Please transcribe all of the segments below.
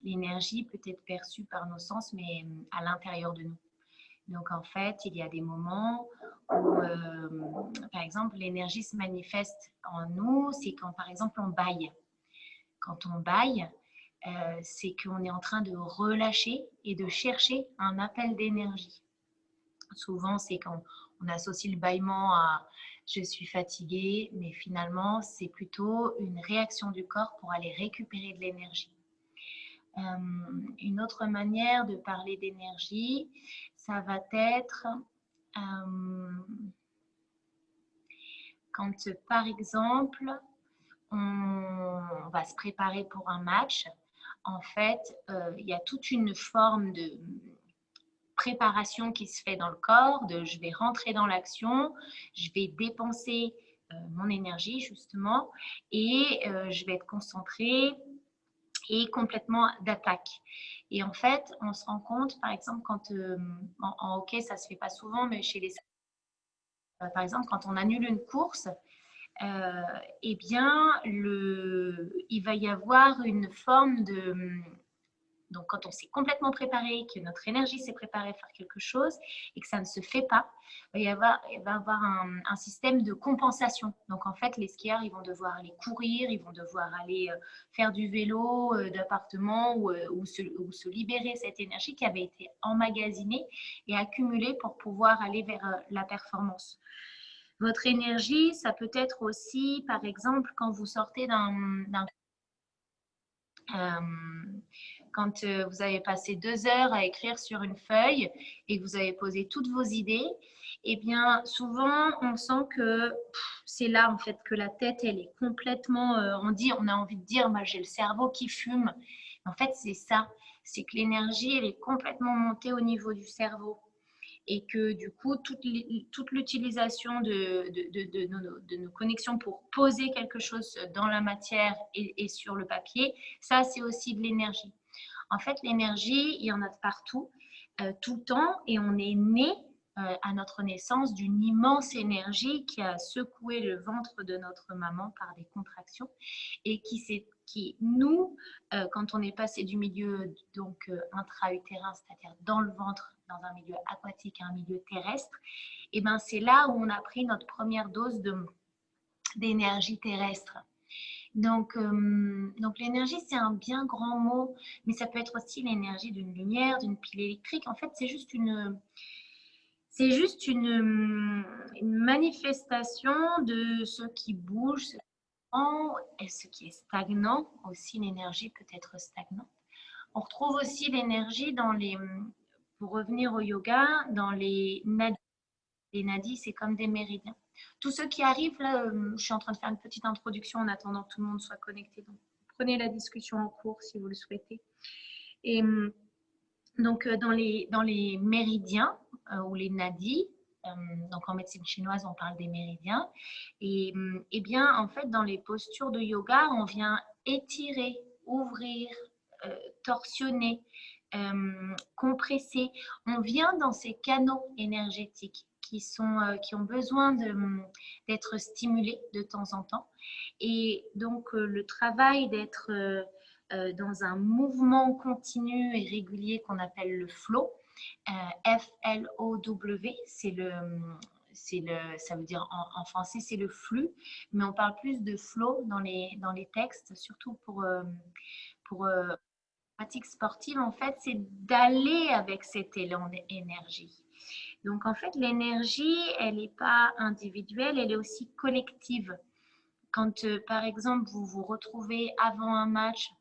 l'énergie peut être perçue par nos sens, mais à l'intérieur de nous. Donc, en fait, il y a des moments où, par exemple, l'énergie se manifeste en nous, c'est quand, par exemple, on bâille. Quand on bâille, c'est qu'on est en train de relâcher et de chercher un appel d'énergie. Souvent, c'est quand on associe le bâillement à « je suis fatiguée », mais finalement, c'est plutôt une réaction du corps pour aller récupérer de l'énergie. Une autre manière de parler d'énergie, ça va être quand, par exemple, on va se préparer pour un match. En fait, il y a toute une forme de préparation qui se fait dans le corps, de je vais rentrer dans l'action, je vais dépenser mon énergie justement et je vais être concentrée et complètement d'attaque. Et en fait, on se rend compte, par exemple, quand en hockey, ça se fait pas souvent, mais chez les par exemple, quand on annule une course, eh bien, il va y avoir une forme de donc, quand on s'est complètement préparé, que notre énergie s'est préparée à faire quelque chose et que ça ne se fait pas, il va y avoir un système de compensation. Donc, en fait, les skieurs, ils vont devoir aller courir, ils vont devoir aller faire du vélo, d'appartement ou se libérer cette énergie qui avait été emmagasinée et accumulée pour pouvoir aller vers la performance. Votre énergie, ça peut être aussi, par exemple, quand vous sortez quand vous avez passé 2 heures à écrire sur une feuille et que vous avez posé toutes vos idées, eh bien, souvent, on sent que c'est là, en fait, que la tête, elle est complètement, on a envie de dire, moi, j'ai le cerveau qui fume. En fait, c'est ça, c'est que l'énergie, elle est complètement montée au niveau du cerveau. Et que du coup, toute l'utilisation de nos connexions pour poser quelque chose dans la matière et sur le papier, ça, c'est aussi de l'énergie. En fait, l'énergie, il y en a de partout, tout le temps, et on est né à notre naissance d'une immense énergie qui a secoué le ventre de notre maman par des contractions et qui nous, quand on est passé du milieu donc intra-utérin, c'est-à-dire dans le ventre, dans un milieu aquatique à un milieu terrestre, et ben c'est là où on a pris notre première dose d'énergie terrestre. Donc l'énergie, c'est un bien grand mot, mais ça peut être aussi l'énergie d'une lumière, d'une pile électrique. En fait, c'est juste une manifestation de ce qui bouge, ce qui et ce qui est stagnant. Aussi, l'énergie peut être stagnante. On retrouve aussi l'énergie pour revenir au yoga, dans les nadis. Les nadis, c'est comme des méridiens. Tous ceux qui arrivent, là, je suis en train de faire une petite introduction en attendant que tout le monde soit connecté. Donc, prenez la discussion en cours si vous le souhaitez. Et donc, dans les méridiens ou les nadis, donc en médecine chinoise, on parle des méridiens. Et bien, en fait, dans les postures de yoga, on vient étirer, ouvrir, torsionner, compresser. On vient dans ces canaux énergétiques qui ont besoin d'être stimulés de temps en temps. Et donc, le travail d'être dans un mouvement continu et régulier qu'on appelle le flow, F-L-O-W, ça veut dire en français c'est le flux, mais on parle plus de flow dans les textes, surtout pour pratique sportive, en fait, c'est d'aller avec cet élan d'énergie. Donc, en fait, l'énergie, elle n'est pas individuelle, elle est aussi collective. Quand, par exemple, vous vous retrouvez avant un match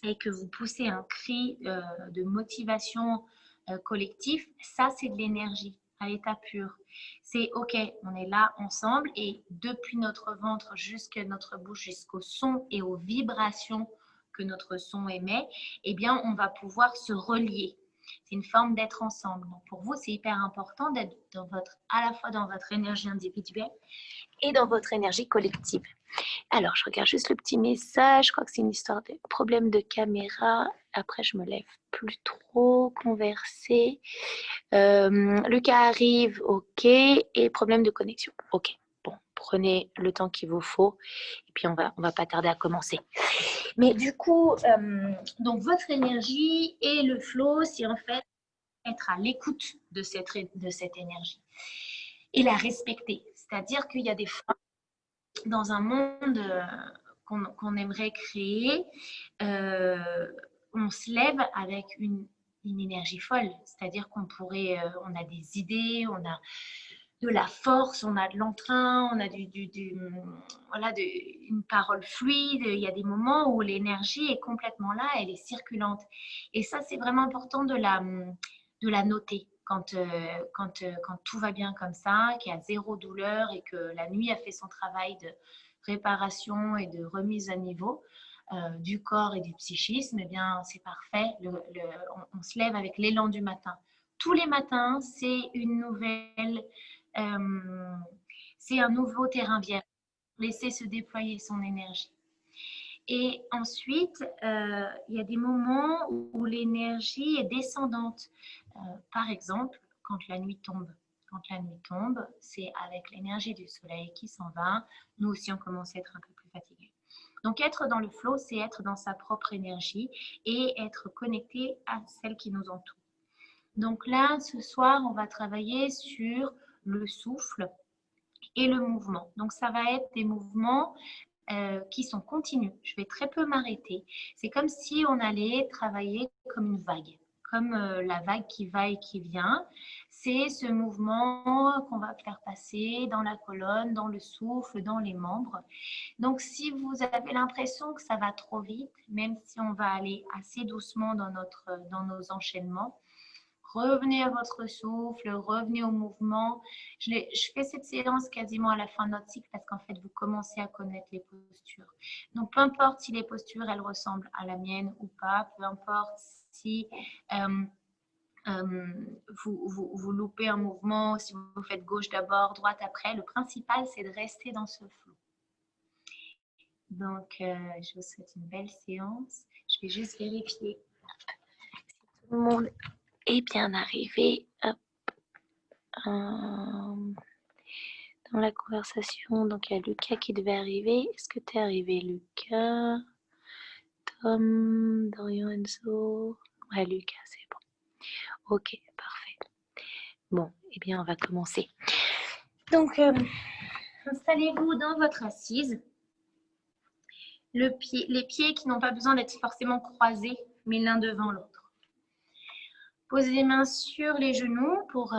et que vous poussez un cri de motivation collectif, ça, c'est de l'énergie à l'état pur. C'est OK, on est là ensemble et depuis notre ventre jusqu'à notre bouche, jusqu'au son et aux vibrations que notre son émet, eh bien, on va pouvoir se relier. C'est une forme d'être ensemble. Donc, pour vous, c'est hyper important d'être à la fois dans votre énergie individuelle et dans votre énergie collective. Alors, je regarde juste le petit message. Je crois que c'est une histoire de problème de caméra. Après, je me lève plus trop. Converser. Le cas arrive, OK. Et problème de connexion. OK. Bon, prenez le temps qu'il vous faut et puis on va pas tarder à commencer. Mais du coup, donc votre énergie et le flow, c'est en fait être à l'écoute de cette énergie et la respecter. C'est-à-dire qu'il y a des fois, dans un monde qu'on aimerait créer, on se lève avec une énergie folle. C'est-à-dire qu'on pourrait, on a des idées, on a de la force, on a de l'entrain, on a voilà, une parole fluide. Il y a des moments où l'énergie est complètement là, elle est circulante. Et ça, c'est vraiment important de la noter. Quand tout va bien comme ça, qu'il y a zéro douleur et que la nuit a fait son travail de réparation et de remise à niveau du corps et du psychisme, eh bien, c'est parfait. On se lève avec l'élan du matin. Tous les matins, c'est une nouvelle, c'est un nouveau terrain vierge. Laisser se déployer son énergie. Et ensuite, il y a des moments où l'énergie est descendante. Par exemple, quand la nuit tombe. Quand la nuit tombe, c'est avec l'énergie du soleil qui s'en va. Nous aussi, on commence à être un peu plus fatigués. Donc, être dans le flow, c'est être dans sa propre énergie et être connecté à celle qui nous entoure. Donc là, ce soir, on va travailler sur le souffle et le mouvement. Donc, ça va être des mouvements qui sont continus. Je vais très peu m'arrêter. C'est comme si on allait travailler comme une vague, comme la vague qui va et qui vient. C'est ce mouvement qu'on va faire passer dans la colonne, dans le souffle, dans les membres. Donc, si vous avez l'impression que ça va trop vite, même si on va aller assez doucement dans nos enchaînements, revenez à votre souffle, revenez au mouvement. Je fais cette séance quasiment à la fin de notre cycle parce qu'en fait, vous commencez à connaître les postures. Donc, peu importe si les postures, elles ressemblent à la mienne ou pas, peu importe si vous loupez un mouvement, si vous faites gauche d'abord, droite après, le principal, c'est de rester dans ce flot. Donc, je vous souhaite une belle séance. Je vais juste vérifier si tout le monde est bien arrivé. Hop. Dans la conversation, donc il y a Lucas qui devait arriver. Est-ce que tu es arrivé, Lucas? Tom, Dorian, Enzo. Ouais, Lucas, c'est bon. Ok, parfait. Bon, eh bien, on va commencer. Donc, installez-vous dans votre assise. Les pieds qui n'ont pas besoin d'être forcément croisés, mais l'un devant l'autre. Posez les mains sur les genoux pour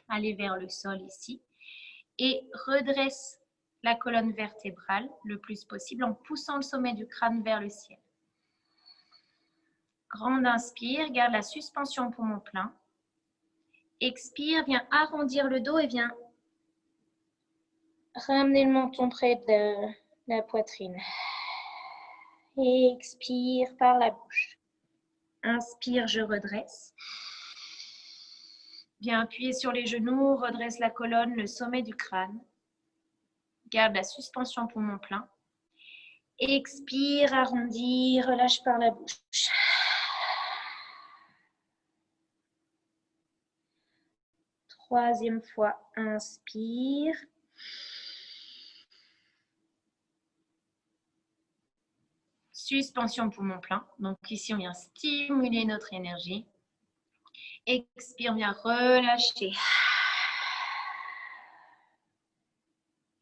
aller vers le sol ici. Et redresse la colonne vertébrale le plus possible en poussant le sommet du crâne vers le ciel. Grande inspire, garde la suspension poumon plein. Expire, viens arrondir le dos et viens ramener le menton près de la poitrine. Expire par la bouche. Inspire, je redresse. Viens appuyer sur les genoux, redresse la colonne, le sommet du crâne. Garde la suspension poumon plein. Expire, arrondis, relâche par la bouche. Troisième fois, inspire. Suspension poumon plein. Donc ici, on vient stimuler notre énergie. Expire, on vient relâcher.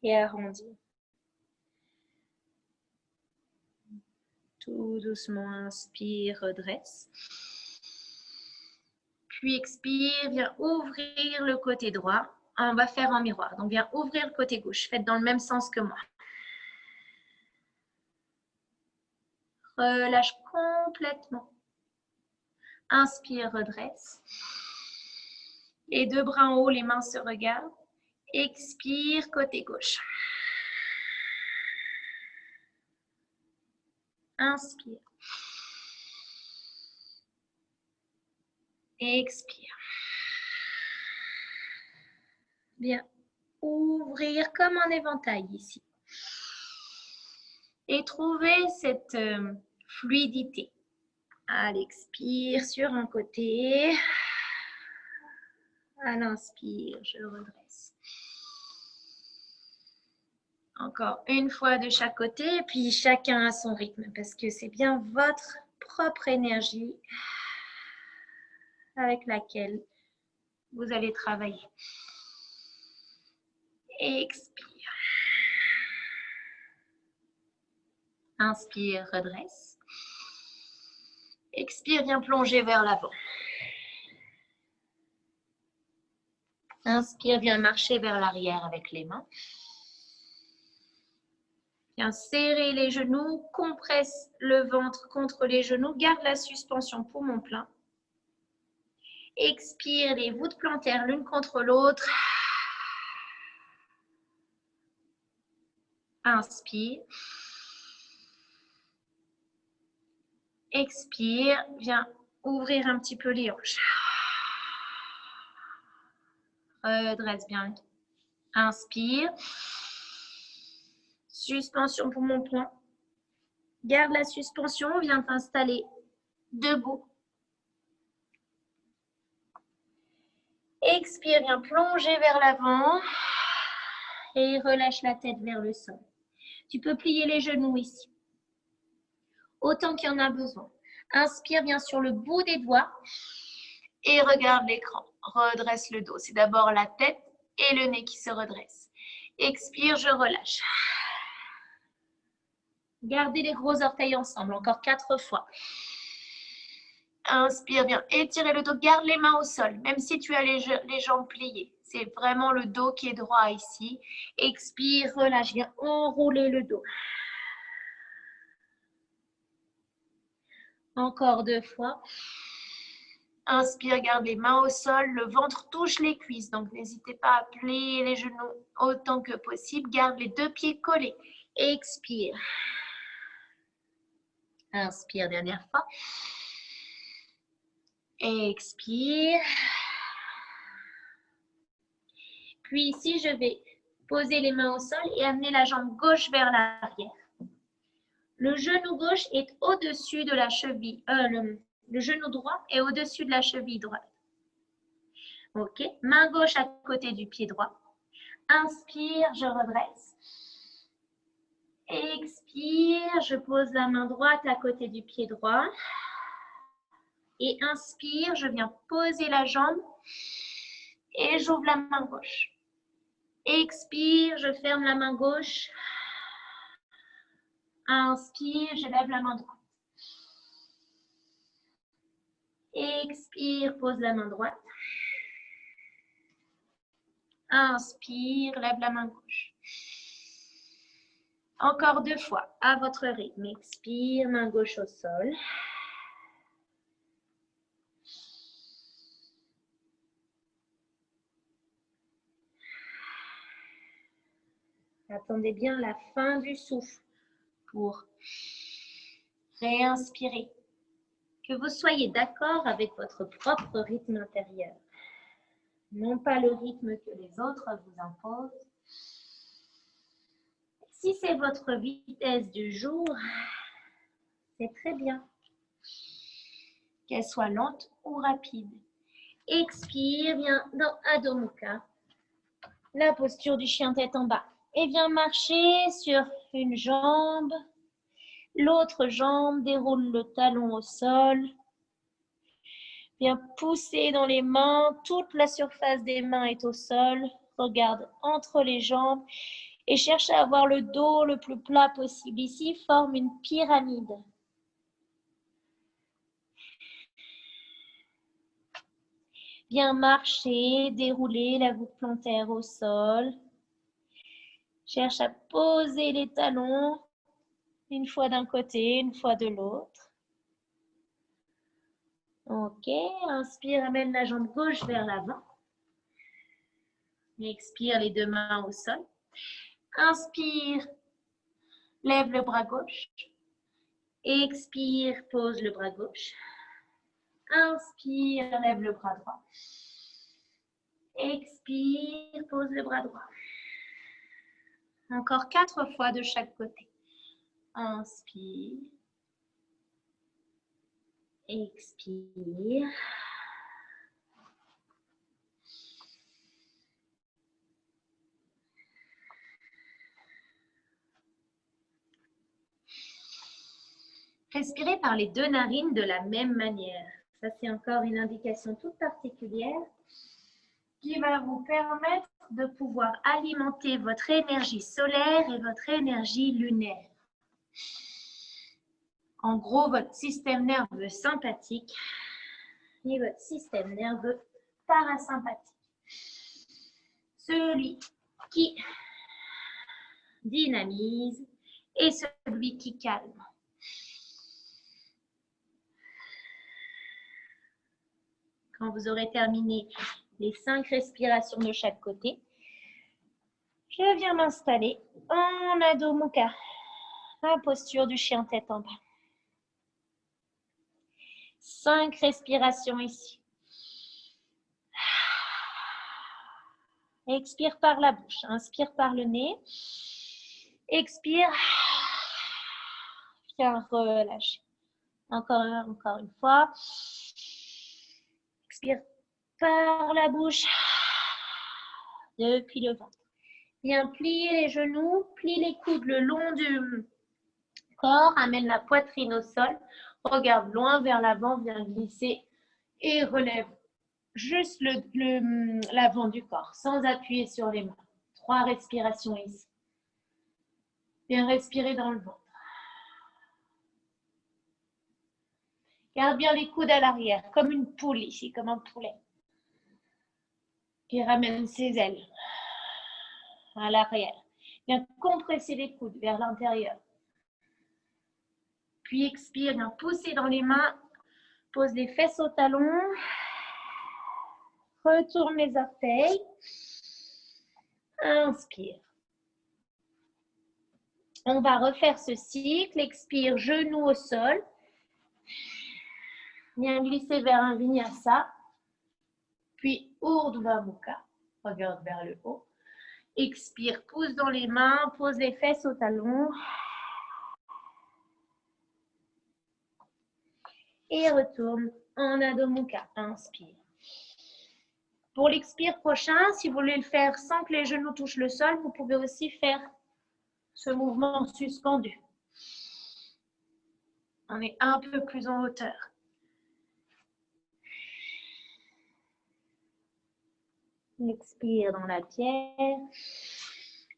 Et arrondis. Tout doucement, inspire, redresse. Puis expire, viens ouvrir le côté droit. On va faire un miroir. Donc, viens ouvrir le côté gauche. Faites dans le même sens que moi. Relâche complètement. Inspire, redresse. Les deux bras en haut, les mains se regardent. Expire, côté gauche. Inspire. Expire. Bien. Ouvrir comme un éventail ici. Et trouver cette fluidité. À l'expire sur un côté. À l'inspire, je redresse. Encore une fois de chaque côté, et puis chacun à son rythme, parce que c'est bien votre propre énergie avec laquelle vous allez travailler. Expire. Inspire, redresse. Expire, viens plonger vers l'avant. Inspire, viens marcher vers l'arrière avec les mains. Viens serrer les genoux, compresse le ventre contre les genoux, garde la suspension poumon plein. Expire, les voûtes plantaires l'une contre l'autre. Inspire. Expire, viens ouvrir un petit peu les hanches. Redresse bien. Inspire. Suspension poumon plein. Garde la suspension, viens t'installer debout. Expire, viens plonger vers l'avant et relâche la tête vers le sol. Tu peux plier les genoux ici, autant qu'il y en a besoin. Inspire, viens sur le bout des doigts et regarde l'écran. Redresse le dos. C'est d'abord la tête et le nez qui se redressent. Expire, je relâche. Gardez les gros orteils ensemble, encore 4 fois. Inspire, viens étirer le dos, garde les mains au sol, même si tu as les jambes pliées. C'est vraiment le dos qui est droit ici. Expire, relâche, viens enrouler le dos. Encore 2 fois. Inspire, garde les mains au sol, le ventre touche les cuisses, donc n'hésitez pas à plier les genoux autant que possible. Garde les 2 pieds collés. Expire. Inspire, dernière fois. Expire. Puis ici, je vais poser les mains au sol et amener la jambe gauche vers l'arrière. Le genou gauche est au-dessus de la cheville. Le genou droit est au-dessus de la cheville droite. Ok. Main gauche à côté du pied droit. Inspire, je redresse. Expire, je pose la main droite à côté du pied droit. Et inspire, je viens poser la jambe et j'ouvre la main gauche. Expire, je ferme la main gauche. Inspire, je lève la main droite. Expire, pose la main droite. Inspire, lève la main gauche. Encore 2 fois, à votre rythme. Expire, main gauche au sol. Attendez bien la fin du souffle pour réinspirer. Que vous soyez d'accord avec votre propre rythme intérieur. Non pas le rythme que les autres vous imposent. Si c'est votre vitesse du jour, c'est très bien. Qu'elle soit lente ou rapide. Expire, viens dans Adho Mukha, la posture du chien tête en bas. Et viens marcher sur une jambe. L'autre jambe, déroule le talon au sol. Viens pousser dans les mains. Toute la surface des mains est au sol. Regarde entre les jambes et cherche à avoir le dos le plus plat possible. Ici, forme une pyramide. Viens marcher, dérouler la voûte plantaire au sol. Cherche à poser les talons, une fois d'un côté, une fois de l'autre. Ok, inspire, amène la jambe gauche vers l'avant. Expire, les 2 mains au sol. Inspire, lève le bras gauche. Expire, pose le bras gauche. Inspire, lève le bras droit. Expire, pose le bras droit. Encore 4 fois de chaque côté. Inspire. Expire. Respirez par les deux narines de la même manière. Ça, c'est encore une indication toute particulière qui va vous permettre de pouvoir alimenter votre énergie solaire et votre énergie lunaire. En gros, votre système nerveux sympathique et votre système nerveux parasympathique. Celui qui dynamise et celui qui calme. Quand vous aurez terminé les 5 respirations de chaque côté, je viens m'installer en Adho Mukha, la posture du chien tête en bas. 5 respirations ici. Expire par la bouche, inspire par le nez. Expire. Viens relâcher. Encore une fois. Expire par la bouche. Depuis le ventre. Viens plier les genoux, plie les coudes le long du corps, amène la poitrine au sol. Regarde loin vers l'avant, viens glisser et relève juste l'avant du corps, sans appuyer sur les mains. 3 respirations ici. Viens respirer dans le ventre. Garde bien les coudes à l'arrière, comme une poule ici, comme un poulet. Qui ramène ses ailes à l'arrière. Viens compresser les coudes vers l'intérieur. Puis expire, viens pousser dans les mains. Pose les fesses au talon. Retourne les orteils. Inspire. On va refaire ce cycle. Expire, genoux au sol. Viens glisser vers un vinyasa. Puis Urdhva Mukha. Regarde vers le haut. Expire, pousse dans les mains. Pose les fesses au talon. Et retourne en Adho Mukha. Inspire. Pour l'expire prochain, si vous voulez le faire sans que les genoux touchent le sol, vous pouvez aussi faire ce mouvement suspendu. On est un peu plus en hauteur. Expire dans la pierre.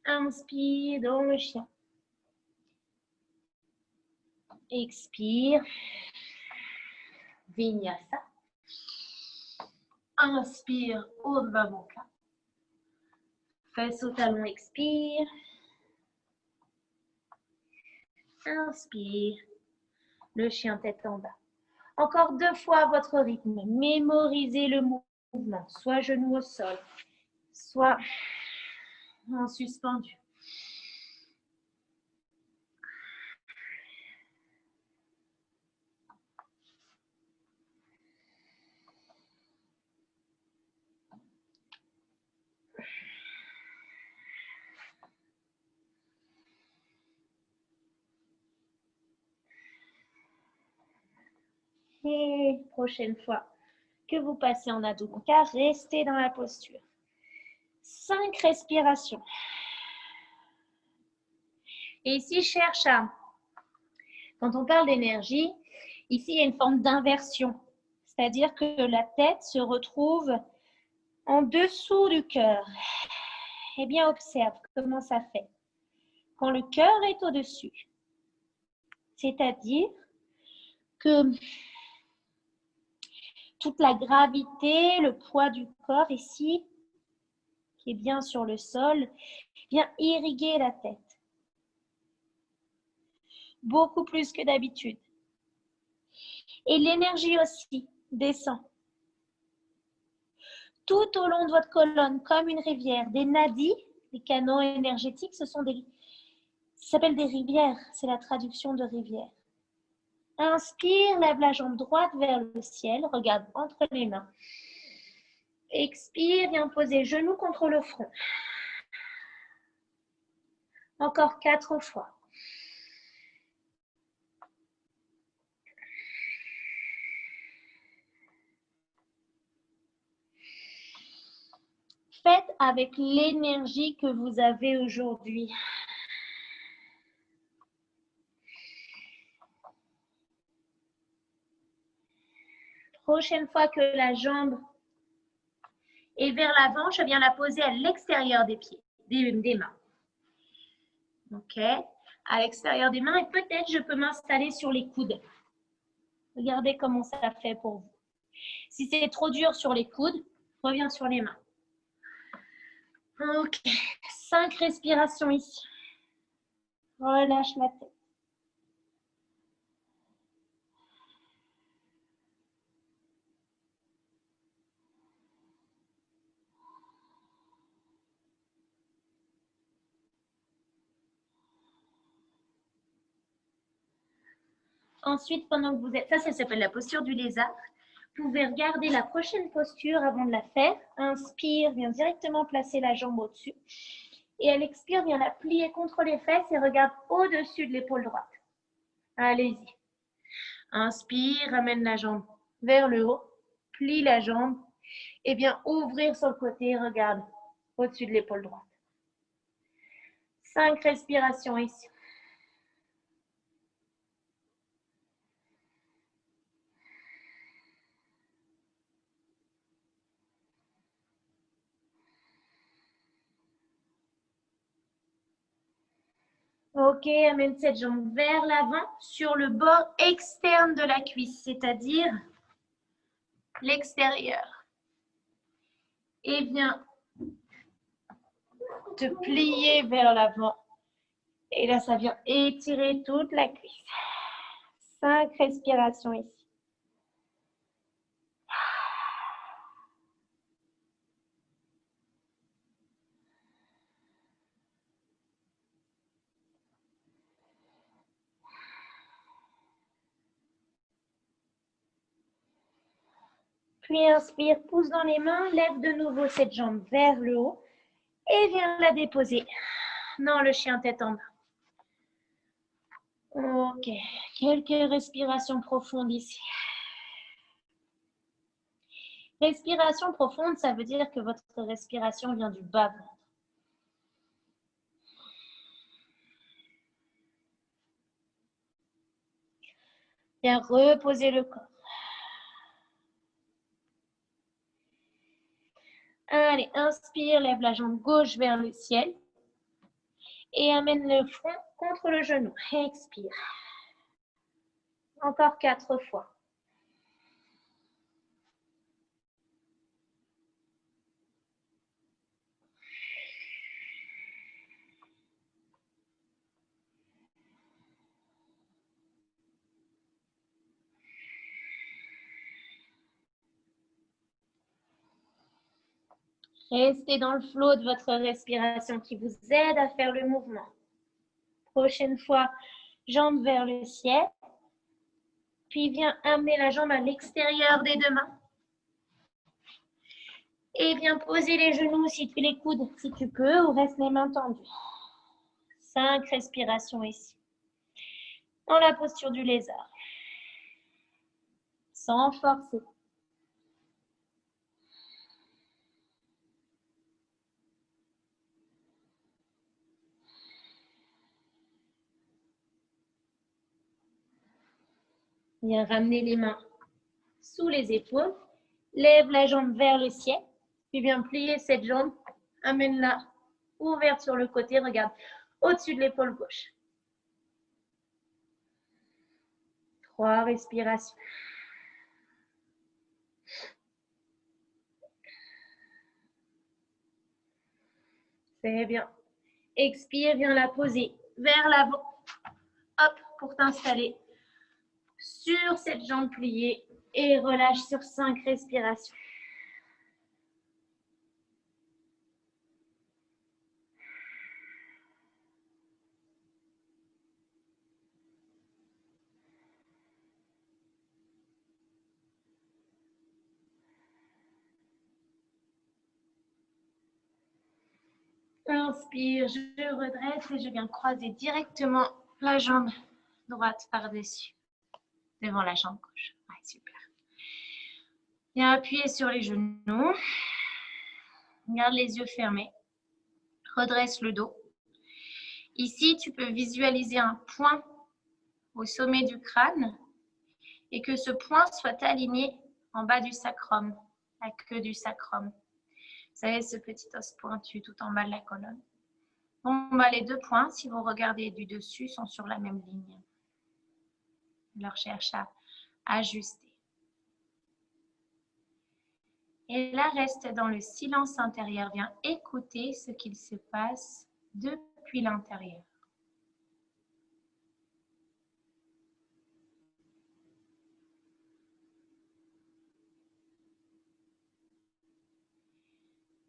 Inspire dans le chien. Expire. Vinyasa. Inspire, Urdhva Mukha. Fesse au talon, expire. Inspire. Le chien tête en bas. Encore 2 fois à votre rythme. Mémorisez le mouvement. Soit genou au sol, soit en suspendu. Et prochaine fois que vous passez en Adho Mukha, restez dans la posture. 5 respirations. Et ici, cherche à... Quand on parle d'énergie, ici, il y a une forme d'inversion. C'est-à-dire que la tête se retrouve en dessous du cœur. Eh bien, observe comment ça fait. Quand le cœur est au-dessus, c'est-à-dire que toute la gravité, le poids du corps ici, qui est bien sur le sol, vient irriguer la tête. Beaucoup plus que d'habitude. Et l'énergie aussi descend. Tout au long de votre colonne, comme une rivière, des nadis, les canaux énergétiques, ça s'appelle des rivières, c'est la traduction de rivière. Inspire, lève la jambe droite vers le ciel, regarde entre les mains. Expire, viens poser genou contre le front. Encore 4 fois. Faites avec l'énergie que vous avez aujourd'hui. Prochaine fois que la jambe est vers l'avant, je viens la poser à l'extérieur des pieds, des mains. OK? À l'extérieur des mains et peut-être je peux m'installer sur les coudes. Regardez comment ça fait pour vous. Si c'est trop dur sur les coudes, reviens sur les mains. OK. 5 respirations ici. Relâche la tête. Ensuite, pendant que vous êtes... Ça s'appelle la posture du lézard. Vous pouvez regarder la prochaine posture avant de la faire. Inspire, viens directement placer la jambe au-dessus. Et à l'expire, viens la plier contre les fesses et regarde au-dessus de l'épaule droite. Allez-y. Inspire, ramène la jambe vers le haut. Plie la jambe. Et viens ouvrir sur le côté. Regarde au-dessus de l'épaule droite. 5 respirations ici. Ok, amène cette jambe vers l'avant sur le bord externe de la cuisse, c'est-à-dire l'extérieur. Et viens te plier vers l'avant. Et là, ça vient étirer toute la cuisse. 5 respirations ici. Puis inspire, pousse dans les mains, lève de nouveau cette jambe vers le haut et viens la déposer dans le chien tête en bas. Ok, quelques respirations profondes ici. Respiration profonde, ça veut dire que votre respiration vient du bas-ventre. Viens reposer le corps. Allez, inspire, lève la jambe gauche vers le ciel. Et amène le front contre le genou. Expire. Encore 4 fois. Restez dans le flot de votre respiration qui vous aide à faire le mouvement. Prochaine fois, jambe vers le ciel. Puis viens amener la jambe à l'extérieur des 2 mains. Et viens poser les genoux si tu les coudes, si tu peux, ou reste les mains tendues. 5 respirations ici. Dans la posture du lézard. Sans forcer. Viens ramener les mains sous les épaules. Lève la jambe vers le ciel. Puis viens plier cette jambe. Amène-la ouverte sur le côté. Regarde au-dessus de l'épaule gauche. 3 respirations. C'est bien. Expire, viens la poser vers l'avant. Hop, pour t'installer sur cette jambe pliée et relâche sur 5 respirations. Inspire, je redresse et je viens croiser directement la jambe droite par-dessus, devant la jambe gauche. Ouais, super. Viens appuyer sur les genoux. Garde les yeux fermés. Redresse le dos. Ici, tu peux visualiser un point au sommet du crâne et que ce point soit aligné en bas du sacrum, la queue du sacrum. Vous savez, ce petit os pointu tout en bas de la colonne. Bon, bah, les 2 points, si vous regardez du dessus, sont sur la même ligne. Alors, cherche à ajuster. Et là, reste dans le silence intérieur. Viens écouter ce qu'il se passe depuis l'intérieur.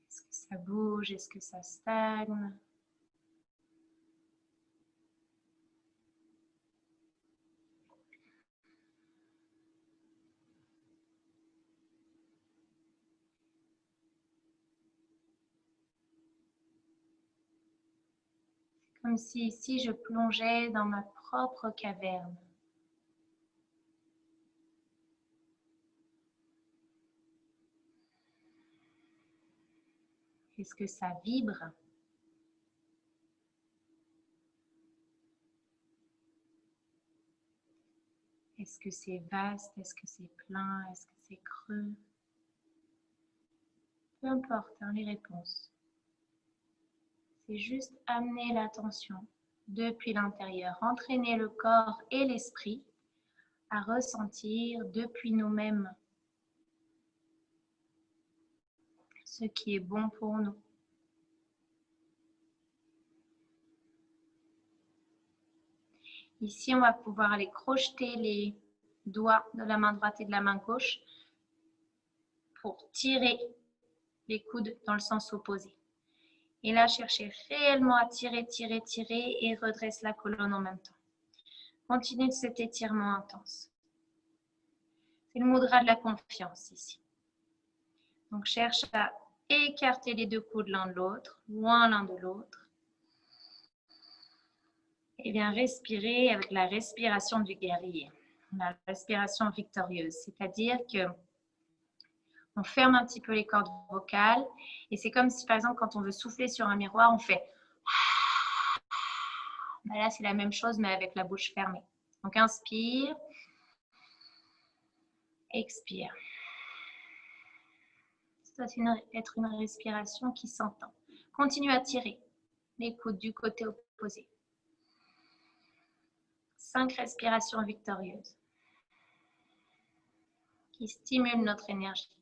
Est-ce que ça bouge? Est-ce que ça stagne? Comme si ici je plongeais dans ma propre caverne. Est-ce que ça vibre? Est-ce que c'est vaste? Est-ce que c'est plein? Est-ce que c'est creux? Peu importe les réponses. C'est juste amener l'attention depuis l'intérieur, entraîner le corps et l'esprit à ressentir depuis nous-mêmes ce qui est bon pour nous. Ici, on va pouvoir aller crocheter les doigts de la main droite et de la main gauche pour tirer les coudes dans le sens opposé. Et là, cherchez réellement à tirer, tirer, tirer et redresse la colonne en même temps. Continue de cet étirement intense. C'est le mudra de la confiance ici. Donc, cherche à écarter les 2 coudes l'un de l'autre, loin l'un de l'autre. Et bien respirer avec la respiration du guerrier, la respiration victorieuse, c'est-à-dire que on ferme un petit peu les cordes vocales et c'est comme si par exemple quand on veut souffler sur un miroir, on fait ben là c'est la même chose mais avec la bouche fermée. Donc inspire, expire. Ça doit être une respiration qui s'entend. Continue à tirer les coudes du côté opposé. 5 respirations victorieuses qui stimulent notre énergie.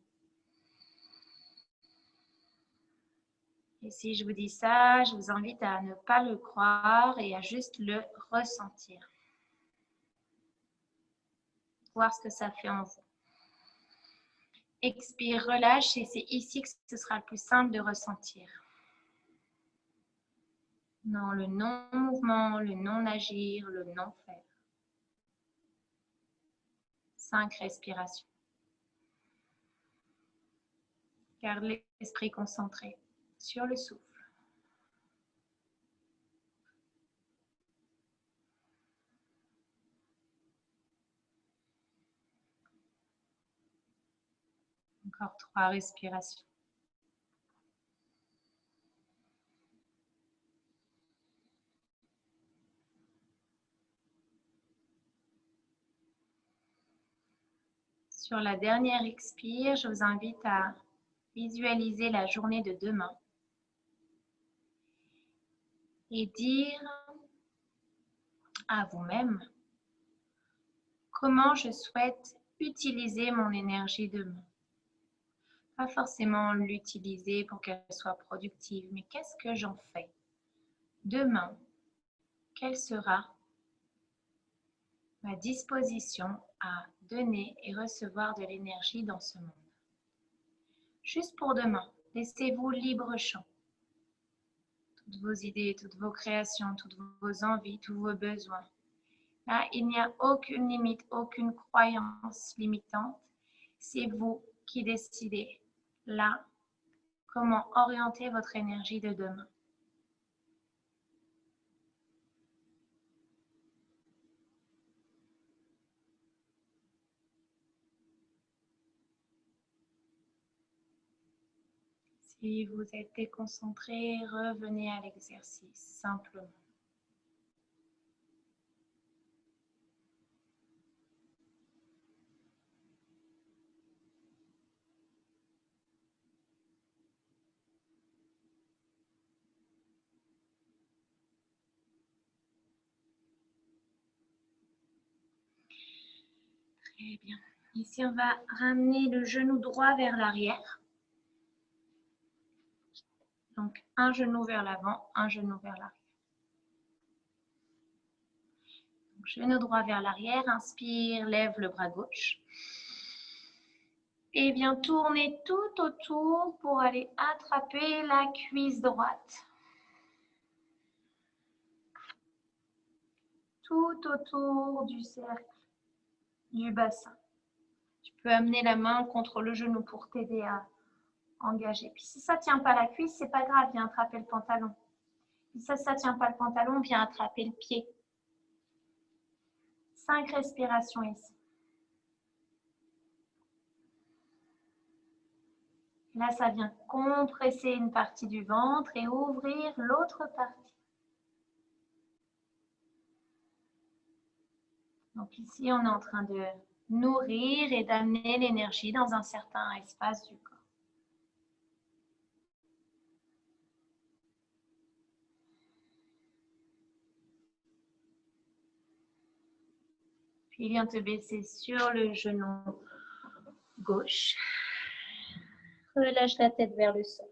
Et si je vous dis ça, je vous invite à ne pas le croire et à juste le ressentir. Voir ce que ça fait en vous. Expire, relâche et c'est ici que ce sera le plus simple de ressentir. Dans le non-mouvement, le non-agir, le non-faire. 5 respirations. Garde l'esprit concentré sur le souffle. Encore 3 respirations. Sur la dernière expire, je vous invite à visualiser la journée de demain et dire à vous-même comment je souhaite utiliser mon énergie demain. Pas forcément l'utiliser pour qu'elle soit productive, mais qu'est-ce que j'en fais demain? Quelle sera ma disposition à donner et recevoir de l'énergie dans ce monde? Juste pour demain, laissez-vous libre champ. Toutes vos idées, toutes vos créations, toutes vos envies, tous vos besoins. Là, il n'y a aucune limite, aucune croyance limitante. C'est vous qui décidez là comment orienter votre énergie de demain. Si vous êtes déconcentré, revenez à l'exercice simplement. Eh bien, ici, on va ramener le genou droit vers l'arrière. Donc, un genou vers l'avant, un genou vers l'arrière. Genou droit vers l'arrière, inspire, lève le bras gauche. Et viens tourner tout autour pour aller attraper la cuisse droite. Tout autour du cercle, du bassin. Tu peux amener la main contre le genou pour t'aider à engager. Puis si ça ne tient pas la cuisse, c'est pas grave, viens attraper le pantalon. Si ça ne tient pas le pantalon, viens attraper le pied. 5 respirations ici. Là, ça vient compresser une partie du ventre et ouvrir l'autre partie. Donc ici, on est en train de nourrir et d'amener l'énergie dans un certain espace du corps. Puis viens te baisser sur le genou gauche. Relâche la tête vers le sol.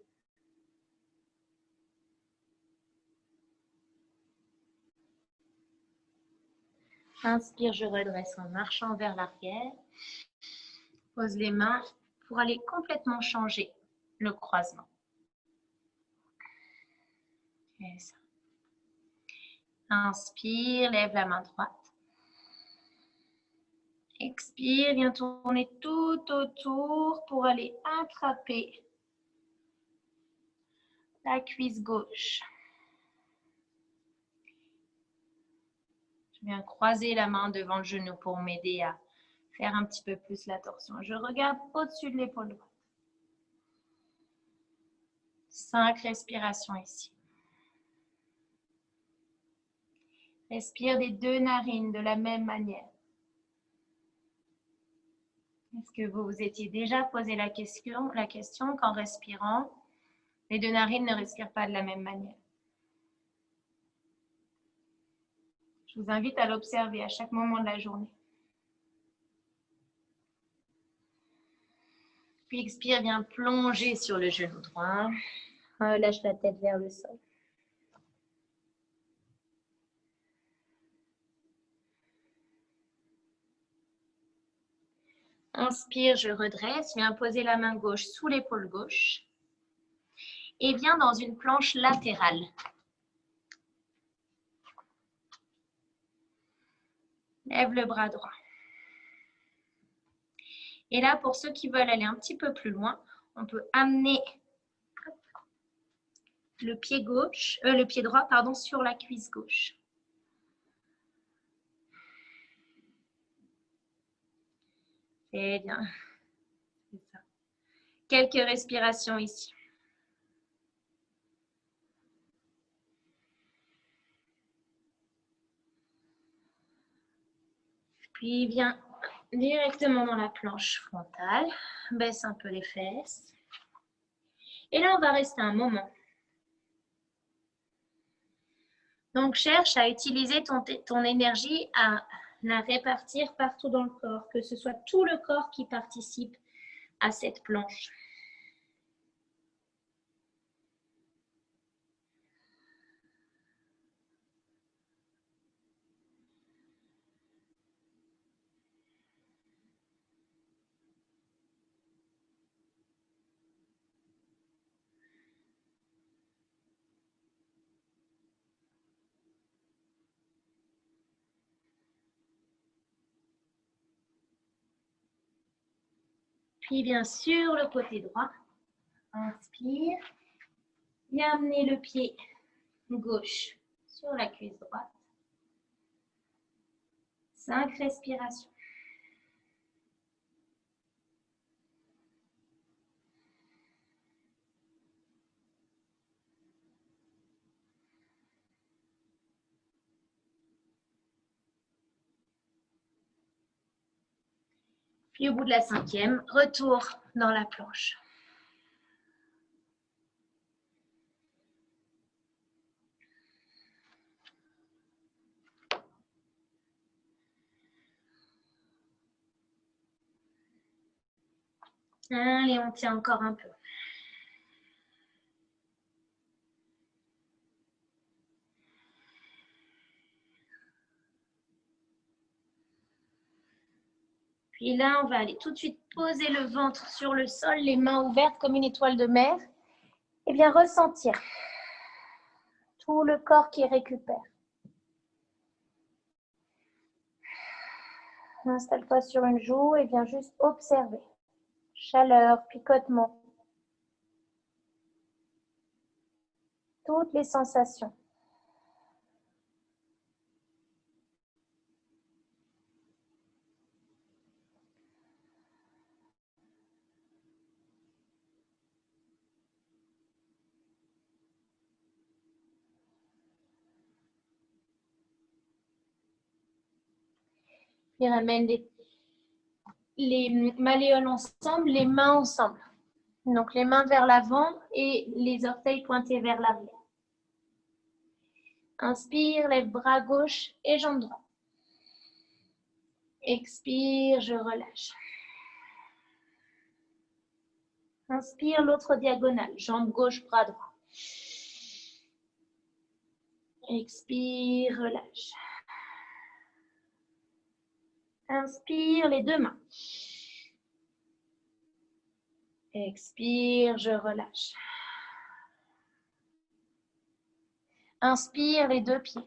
Inspire, je redresse en marchant vers l'arrière. Pose les mains pour aller complètement changer le croisement. Et ça. Inspire, lève la main droite. Expire, viens tourner tout autour pour aller attraper la cuisse gauche. Je viens croiser la main devant le genou pour m'aider à faire un petit peu plus la torsion. Je regarde au-dessus de l'épaule droite. 5 respirations ici. Respire des 2 narines de la même manière. Est-ce que vous vous étiez déjà posé la question qu'en respirant, les 2 narines ne respirent pas de la même manière? Je vous invite à l'observer à chaque moment de la journée. Puis expire, viens plonger sur le genou droit. Relâche la tête vers le sol. Inspire, je redresse. Viens poser la main gauche sous l'épaule gauche. Et viens dans une planche latérale. Lève le bras droit. Et là, pour ceux qui veulent aller un petit peu plus loin, on peut amener le pied droit, sur la cuisse gauche. C'est bien. C'est ça. Quelques respirations ici. Puis viens directement dans la planche frontale. Baisse un peu les fesses. Et là, on va rester un moment. Donc, cherche à utiliser ton énergie, à la répartir partout dans le corps, que ce soit tout le corps qui participe à cette planche. Puis, bien sûr, le côté droit. Inspire. Viens amener le pied gauche sur la cuisse droite. 5 respirations. Puis au bout de la 5e, retour dans la planche. Allez, on tient encore un peu. Puis là, on va aller tout de suite poser le ventre sur le sol, les mains ouvertes comme une étoile de mer. Et bien ressentir tout le corps qui récupère. Installe-toi sur une joue et viens juste observer. Chaleur, picotement. Toutes les sensations. Puis ramène les malléoles ensemble, les mains ensemble. Donc les mains vers l'avant et les orteils pointés vers l'arrière. Inspire, lève bras gauche et jambe droite. Expire, je relâche. Inspire, l'autre diagonale, jambe gauche, bras droit. Expire, relâche. Inspire, les deux mains. Expire, je relâche. Inspire, les deux pieds.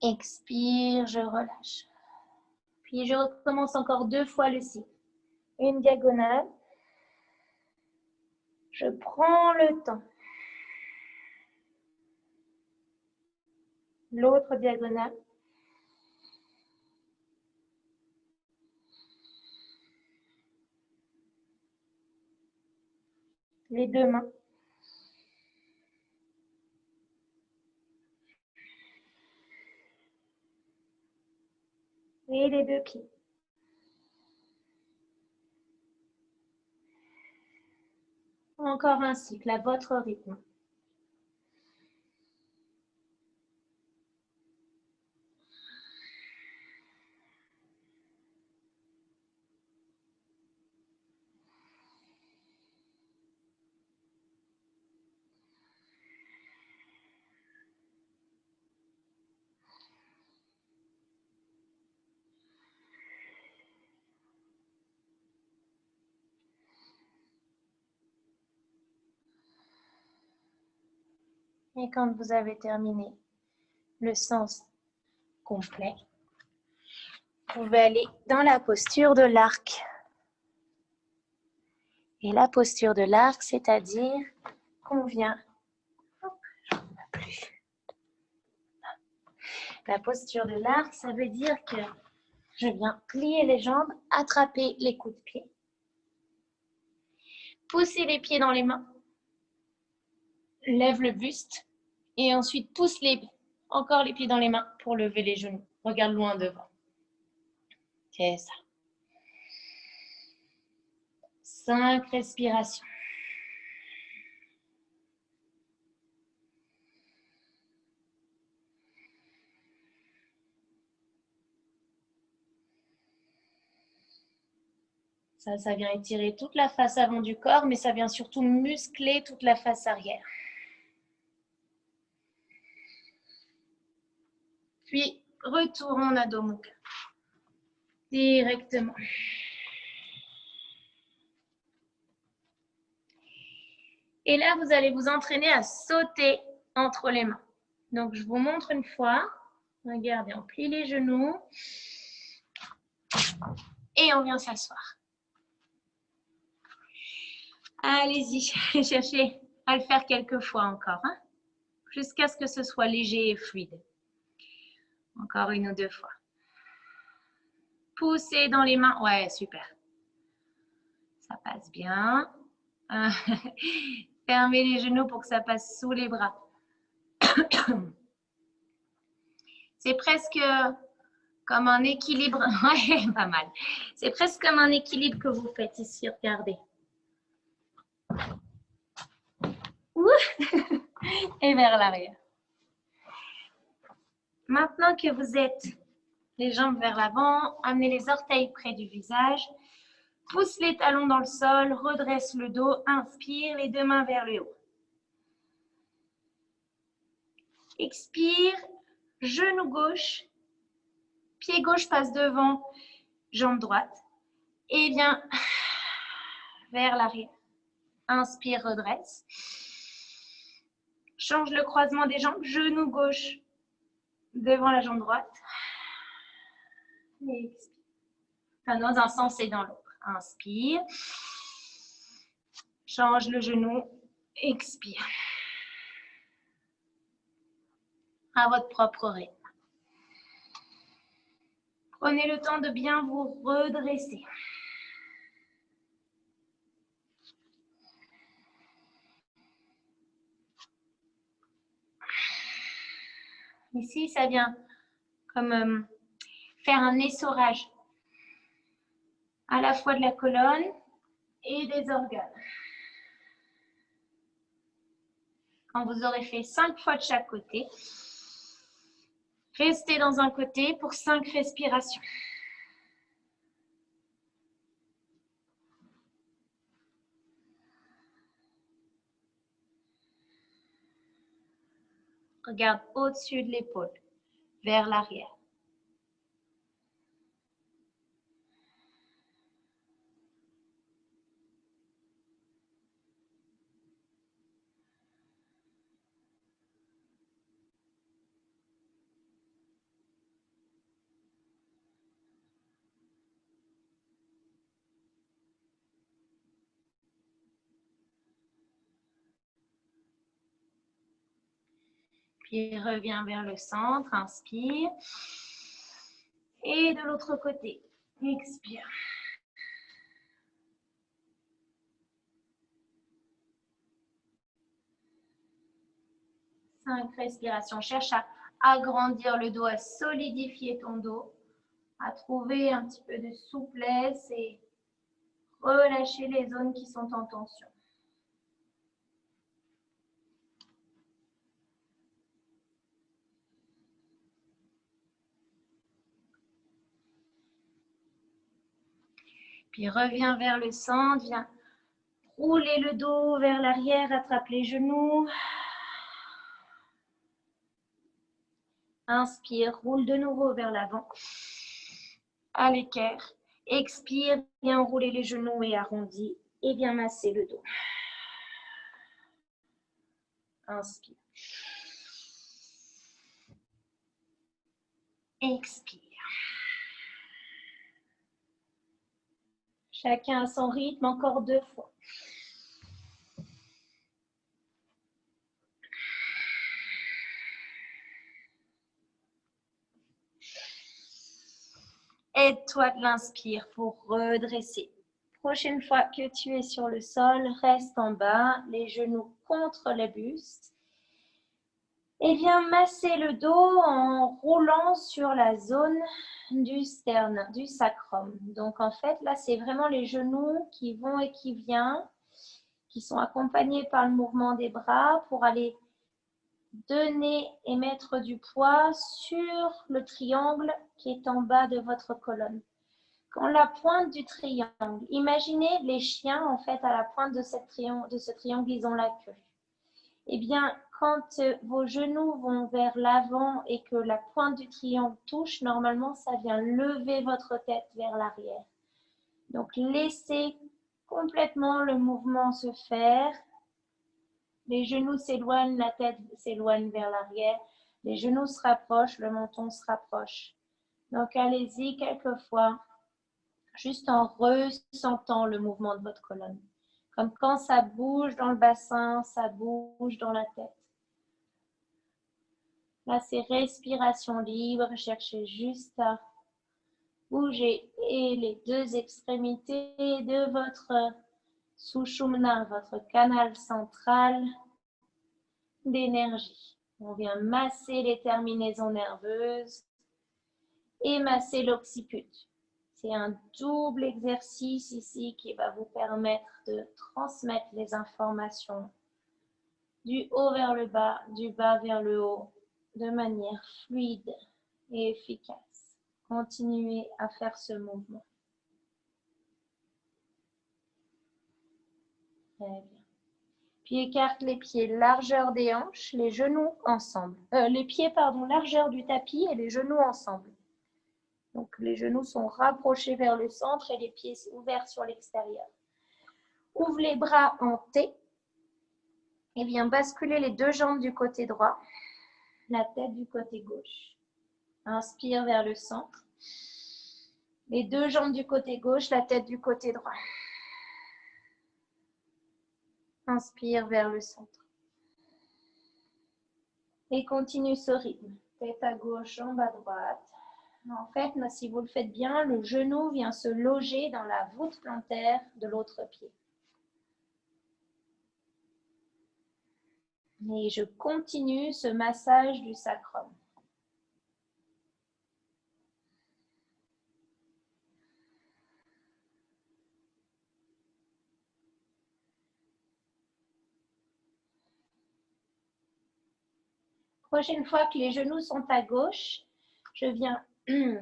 Expire, je relâche. Puis je recommence encore 2 fois le cycle. Une diagonale. Je prends le temps. L'autre diagonale. Les deux mains. Et les deux pieds. Encore un cycle à votre rythme. Et quand vous avez terminé le sens complet, vous pouvez aller dans la posture de l'arc. Et la posture de l'arc, c'est-à-dire qu'on vient... La posture de l'arc, ça veut dire que je viens plier les jambes, attraper les coups de pied, pousser les pieds dans les mains, lève le buste et ensuite pousse encore les pieds dans les mains pour lever les genoux. Regarde loin devant. C'est ça. 5 respirations. Ça vient étirer toute la face avant du corps, mais ça vient surtout muscler toute la face arrière. Puis, retour en Adho Mukha. Directement. Et là, vous allez vous entraîner à sauter entre les mains. Donc, je vous montre une fois. Regardez, on plie les genoux. Et on vient s'asseoir. Allez-y, cherchez à le faire quelques fois encore, hein, jusqu'à ce que ce soit léger et fluide. Encore 1 ou 2 fois. Poussez dans les mains. Ouais, super. Ça passe bien. Fermez les genoux pour que ça passe sous les bras. C'est presque comme un équilibre. Ouais, pas mal. C'est presque comme un équilibre que vous faites ici. Regardez. Et vers l'arrière. Maintenant que vous êtes Les jambes vers l'avant, amenez les orteils près du visage. Pousse les talons dans le sol, redresse le dos, inspire, les deux mains vers le haut. Expire, genou gauche, pied gauche passe devant, jambe droite. Et bien, vers l'arrière. Inspire, redresse. Change le croisement des jambes, genou gauche devant la jambe droite. Et expire. Enfin, dans un sens et dans l'autre. Inspire. Change le genou. Expire. À votre propre rythme. Prenez le temps de bien vous redresser. Ici, ça vient comme faire un essorage à la fois de la colonne et des organes. Quand vous aurez fait 5 fois de chaque côté, restez dans un côté pour 5 respirations. Regarde au-dessus de l'épaule, vers l'arrière. Puis reviens vers le centre, inspire. Et de l'autre côté, expire. Cinq respirations. Cherche à agrandir le dos, à solidifier ton dos, à trouver un petit peu de souplesse et relâcher les zones qui sont en tension. Puis reviens vers le centre, viens rouler le dos vers l'arrière, attrape les genoux. Inspire, roule de nouveau vers l'avant, à l'équerre. Expire, bien rouler les genoux et arrondis et bien masser le dos. Inspire. Expire. Chacun à son rythme, encore 2 fois. Aide-toi de l'inspire pour redresser. Prochaine fois que tu es sur le sol, reste en bas, les genoux contre le buste. Et viens masser le dos en roulant sur la zone du sternum, du sacrum. Donc en fait, là, c'est vraiment les genoux qui vont et qui viennent, qui sont accompagnés par le mouvement des bras pour aller donner et mettre du poids sur le triangle qui est en bas de votre colonne. Quand la pointe du triangle, imaginez les chiens en fait à la pointe de ce triangle, ils ont la queue. Eh bien, quand vos genoux vont vers l'avant et que la pointe du triangle touche, normalement, ça vient lever votre tête vers l'arrière. Donc, laissez complètement le mouvement se faire. Les genoux s'éloignent, la tête s'éloigne vers l'arrière. Les genoux se rapprochent, le menton se rapproche. Donc, allez-y quelques fois, juste en ressentant le mouvement de votre colonne. Comme quand ça bouge dans le bassin, ça bouge dans la tête. Là, c'est respiration libre. Cherchez juste à bouger et les 2 extrémités de votre sushumna, votre canal central d'énergie. On vient masser les terminaisons nerveuses et masser l'occiput. C'est un double exercice ici qui va vous permettre de transmettre les informations du haut vers le bas, du bas vers le haut, de manière fluide et efficace. Continuez à faire ce mouvement. Très bien. Puis écarte les pieds, largeur des hanches, les genoux ensemble. Les pieds, pardon, largeur du tapis et les genoux ensemble. Donc les genoux sont rapprochés vers le centre et les pieds ouverts sur l'extérieur. Ouvre les bras en T et viens basculer les deux jambes du côté droit, la tête du côté gauche. Inspire vers le centre. Les deux jambes du côté gauche, la tête du côté droit. Inspire vers le centre. Et continue ce rythme. Tête à gauche, jambe à droite. En fait, si vous le faites bien, le genou vient se loger dans la voûte plantaire de l'autre pied. Et je continue ce massage du sacrum. Prochaine fois que les genoux sont à gauche, je viens,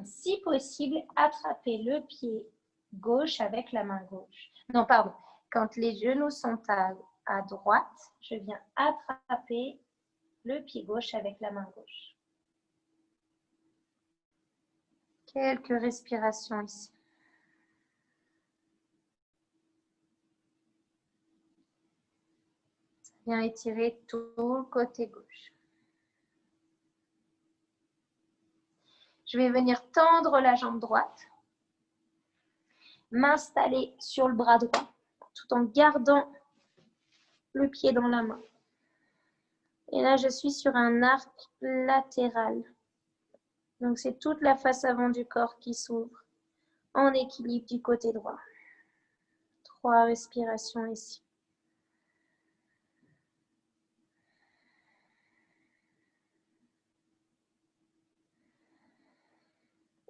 si possible, attraper le pied gauche avec la main gauche. Non, pardon. Quand les genoux sont à droite, je viens attraper le pied gauche avec la main gauche. Quelques respirations ici. Viens étirer tout le côté gauche. Je vais venir tendre la jambe droite, m'installer sur le bras droit, tout en gardant le pied dans la main. Et là, je suis sur un arc latéral. Donc, c'est toute la face avant du corps qui s'ouvre en équilibre du côté droit. 3 respirations ici.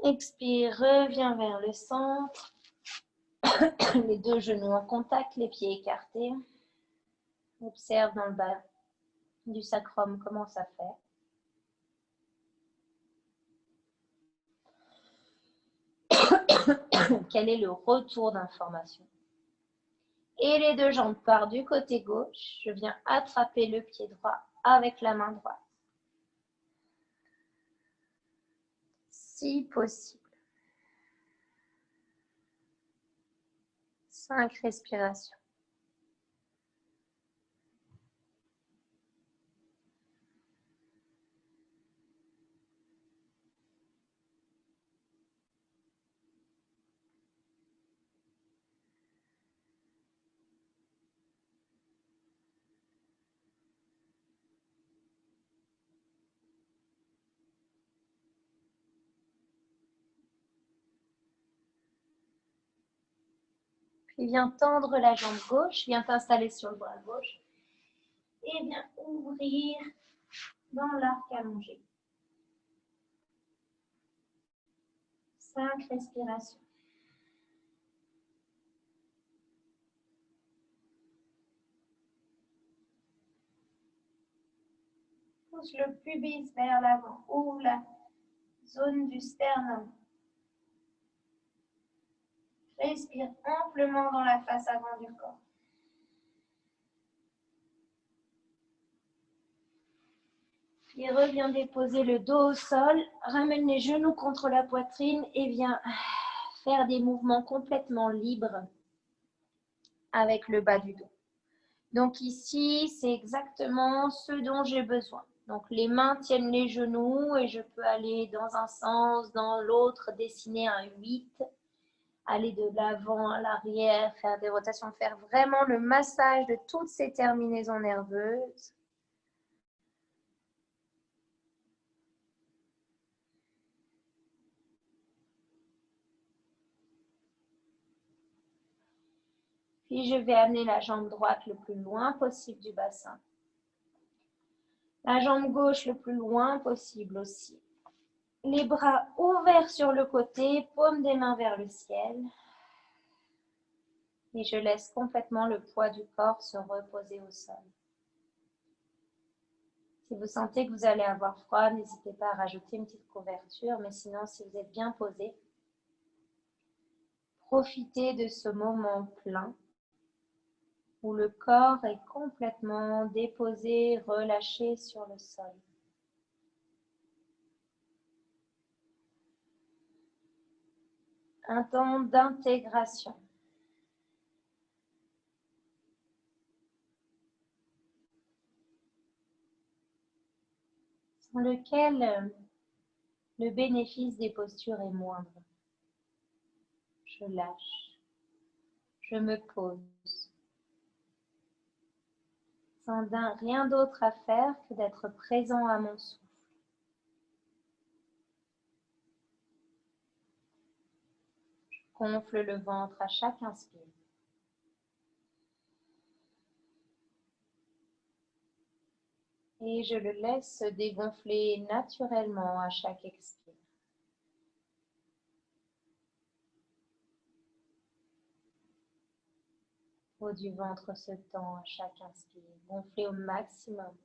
Expire, reviens vers le centre. Les deux genoux en contact, les pieds écartés. Observe dans le bas du sacrum comment ça fait. Quel est le retour d'information? Et les deux jambes partent du côté gauche. Je viens attraper le pied droit avec la main droite. Si possible. 5 respirations. Puis viens tendre la jambe gauche, viens t'installer sur le bras gauche et viens ouvrir dans l'arc allongé. 5 respirations. Pousse le pubis vers l'avant, ouvre la zone du sternum. Respire amplement dans la face avant du corps. Puis reviens déposer le dos au sol, ramène les genoux contre la poitrine et viens faire des mouvements complètement libres avec le bas du dos. Donc ici, c'est exactement ce dont j'ai besoin. Donc les mains tiennent les genoux et je peux aller dans un sens, dans l'autre, dessiner un 8, aller de l'avant à l'arrière, faire des rotations, faire vraiment le massage de toutes ces terminaisons nerveuses. Puis je vais amener la jambe droite le plus loin possible du bassin. La jambe gauche le plus loin possible aussi. Les bras ouverts sur le côté, paume des mains vers le ciel. Et je laisse complètement le poids du corps se reposer au sol. Si vous sentez que vous allez avoir froid, n'hésitez pas à rajouter une petite couverture, mais sinon, si vous êtes bien posé, profitez de ce moment plein où le corps est complètement déposé, relâché sur le sol. Un temps d'intégration. Dans lequel le bénéfice des postures est moindre. Je lâche, je me pose, sans rien d'autre à faire que d'être présent à mon souffle. Je gonfle le ventre à chaque inspire. Et je le laisse se dégonfler naturellement à chaque expire. Le haut du ventre se tend à chaque inspire, gonflé au maximum.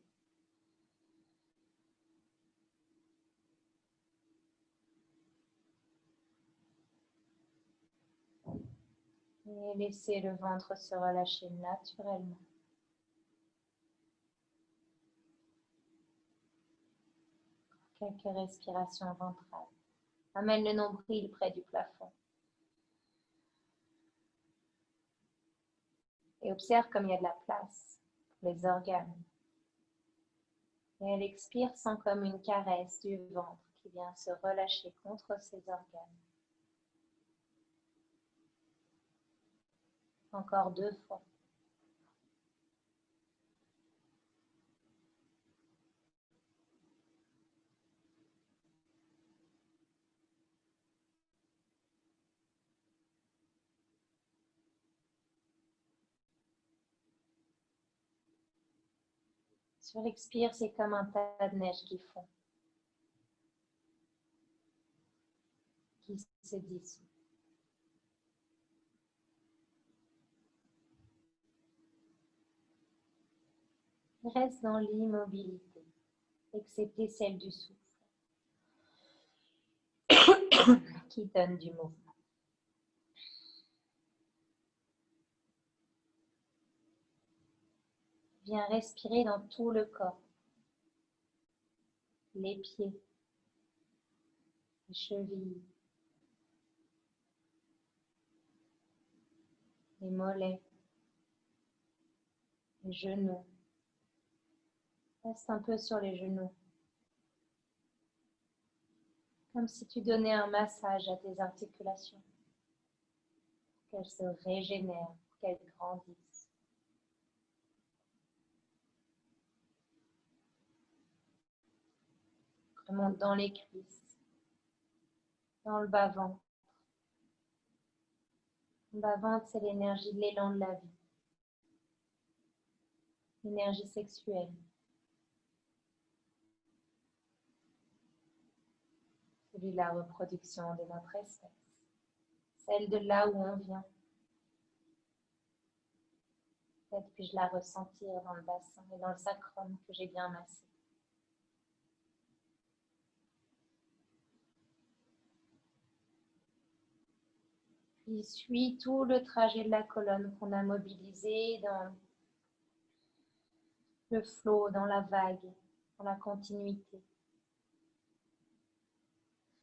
Et laissez le ventre se relâcher naturellement. Quelques respirations ventrales. Amène le nombril près du plafond. Et observe comme il y a de la place pour les organes. Et elle expire, sent comme une caresse du ventre qui vient se relâcher contre ses organes. Encore 2 fois. Sur l'expire, c'est comme un tas de neige qui fond, qui se dissout. Reste dans l'immobilité, excepté celle du souffle, qui donne du mouvement. Viens respirer dans tout le corps, les pieds, les chevilles, les mollets, les genoux. Reste un peu sur les genoux, comme si tu donnais un massage à tes articulations, qu'elles se régénèrent, qu'elles grandissent. Remonte dans les cuisses, dans le bas-ventre. Le bas-ventre, c'est l'énergie de l'élan de la vie, l'énergie sexuelle. Celui de la reproduction de notre espèce, celle de là où on vient. Peut-être puis-je la ressentir dans le bassin et dans le sacrum que j'ai bien massé. Puis suis tout le trajet de la colonne qu'on a mobilisé dans le flot, dans la vague, dans la continuité.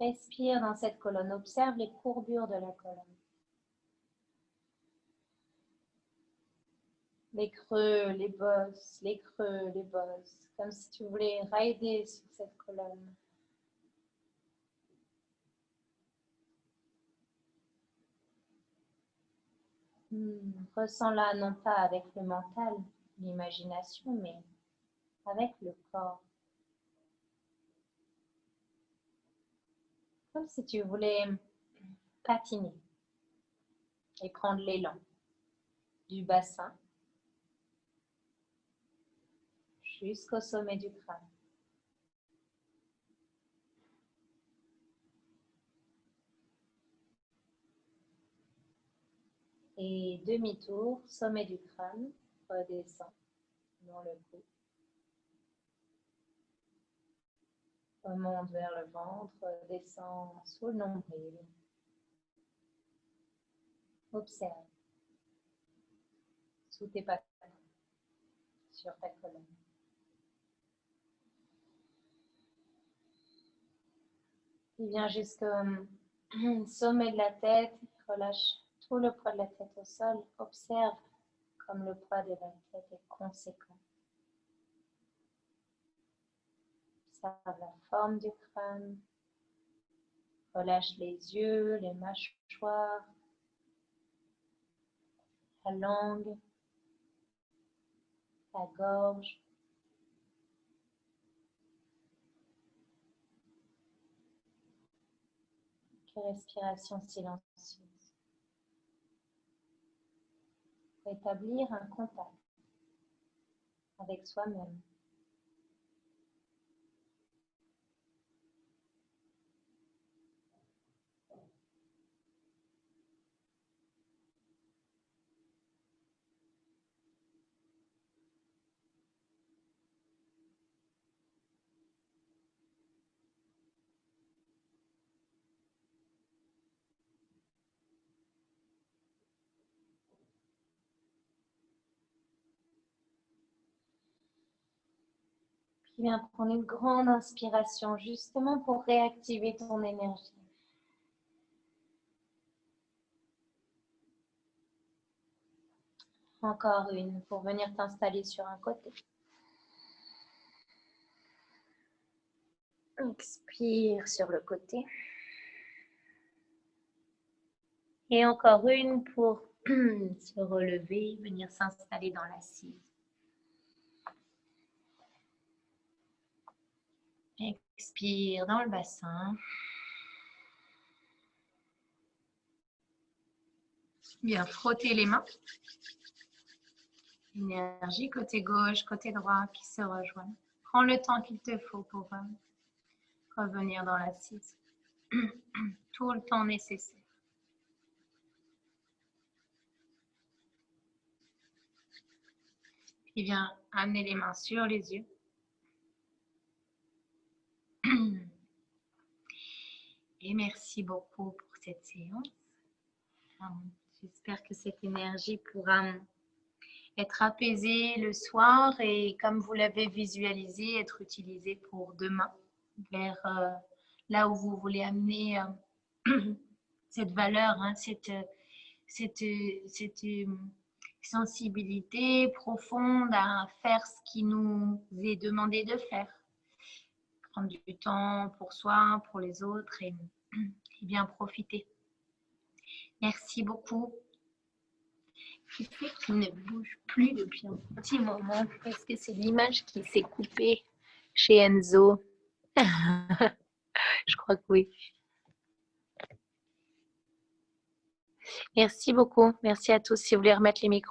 Respire dans cette colonne, observe les courbures de la colonne. Les creux, les bosses, les creux, les bosses, comme si tu voulais rider sur cette colonne. Ressens-la non pas avec le mental, l'imagination, mais avec le corps. Comme si tu voulais patiner et prendre l'élan du bassin jusqu'au sommet du crâne. Et demi-tour, sommet du crâne, redescend dans le cou. Remonte vers le ventre, descend sous le nombril. Observe sous tes pattes, sur ta colonne. Il vient jusqu'au sommet de la tête, relâche tout le poids de la tête au sol. Observe comme le poids de la tête est conséquent. Observe la forme du crâne. Relâche les yeux, les mâchoires, la langue, la gorge. Respiration silencieuse. Pour établir un contact avec soi-même. Puis viens prendre une grande inspiration justement pour réactiver ton énergie. Encore une pour venir t'installer sur un côté. Expire sur le côté. Et encore une pour se relever, venir s'installer dans l'assise. Expire dans le bassin. Bien frotter les mains. Énergie côté gauche, côté droit qui se rejoignent. Prends le temps qu'il te faut pour revenir dans l'assise. Tout le temps nécessaire. Puis viens amener les mains sur les yeux. Et merci beaucoup pour cette séance. J'espère que cette énergie pourra être apaisée le soir et, comme vous l'avez visualisé, être utilisée pour demain, vers là où vous voulez amener cette valeur, cette sensibilité profonde à faire ce qui nous est demandé de faire. Prendre du temps pour soi, pour les autres et bien profiter. Merci beaucoup. Je sais qu'il ne bouge plus depuis un petit moment. Est-ce que c'est l'image qui s'est coupée chez Enzo? Je crois que oui. Merci beaucoup. Merci à tous. Si vous voulez remettre les micros.